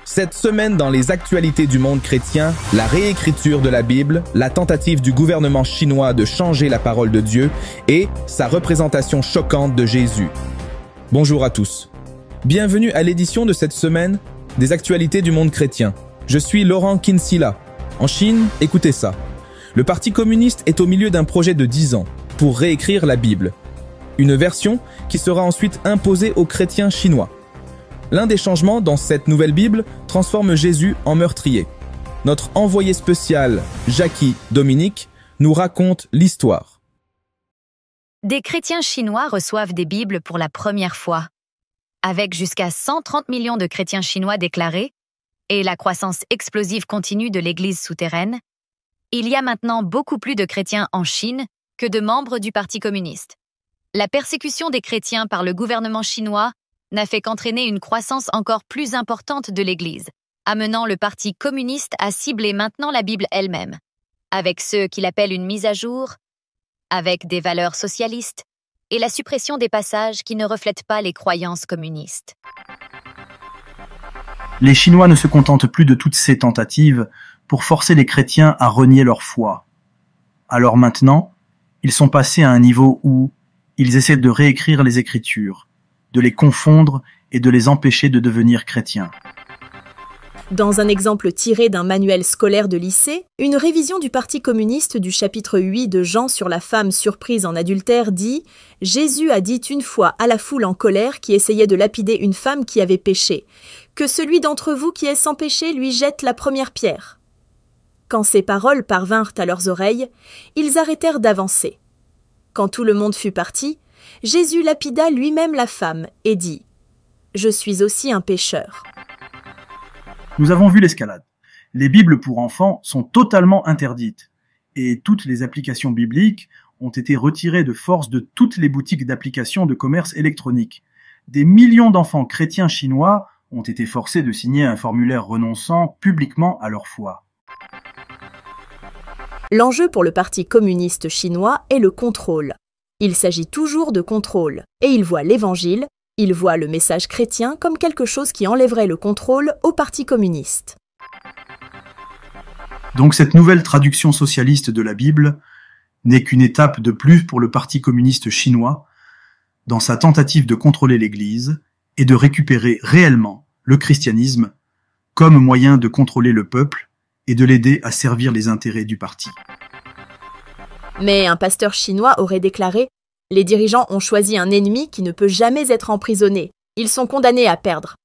Cette semaine dans les actualités du monde chrétien, la réécriture de la Bible, la tentative du gouvernement chinois de changer la parole de Dieu et sa représentation choquante de Jésus. Bonjour à tous. Bienvenue à l'édition de cette semaine des actualités du monde chrétien. Je suis Laurent Kinsilla. En Chine, écoutez ça. Le Parti communiste est au milieu d'un projet de 10 ans pour réécrire la Bible. Une version qui sera ensuite imposée aux chrétiens chinois. L'un des changements dans cette nouvelle Bible transforme Jésus en meurtrier. Notre envoyé spécial, Jackie Dominique, nous raconte l'histoire. Des chrétiens chinois reçoivent des Bibles pour la première fois. Avec jusqu'à 130 millions de chrétiens chinois déclarés et la croissance explosive continue de l'Église souterraine, il y a maintenant beaucoup plus de chrétiens en Chine que de membres du Parti communiste. La persécution des chrétiens par le gouvernement chinois n'a fait qu'entraîner une croissance encore plus importante de l'Église, amenant le Parti communiste à cibler maintenant la Bible elle-même, avec ceux qu'il appelle une mise à jour, avec des valeurs socialistes et la suppression des passages qui ne reflètent pas les croyances communistes. Les Chinois ne se contentent plus de toutes ces tentatives pour forcer les chrétiens à renier leur foi. Alors maintenant, ils sont passés à un niveau où ils essaient de réécrire les Écritures, de les confondre et de les empêcher de devenir chrétiens. Dans un exemple tiré d'un manuel scolaire de lycée, une révision du Parti communiste du chapitre 8 de Jean sur la femme surprise en adultère dit « Jésus a dit une fois à la foule en colère qui essayait de lapider une femme qui avait péché, que celui d'entre vous qui est sans péché lui jette la première pierre. » Quand ces paroles parvinrent à leurs oreilles, ils arrêtèrent d'avancer. Quand tout le monde fut parti, Jésus lapida lui-même la femme et dit « Je suis aussi un pécheur. » Nous avons vu l'escalade. Les Bibles pour enfants sont totalement interdites et toutes les applications bibliques ont été retirées de force de toutes les boutiques d'applications de commerce électronique. Des millions d'enfants chrétiens chinois ont été forcés de signer un formulaire renonçant publiquement à leur foi. L'enjeu pour le Parti communiste chinois est le contrôle. Il s'agit toujours de contrôle, et il voit l'Évangile, il voit le message chrétien comme quelque chose qui enlèverait le contrôle au Parti communiste. Donc cette nouvelle traduction socialiste de la Bible n'est qu'une étape de plus pour le Parti communiste chinois dans sa tentative de contrôler l'Église et de récupérer réellement le christianisme comme moyen de contrôler le peuple et de l'aider à servir les intérêts du parti. Mais un pasteur chinois aurait déclaré « Les dirigeants ont choisi un ennemi qui ne peut jamais être emprisonné. Ils sont condamnés à perdre.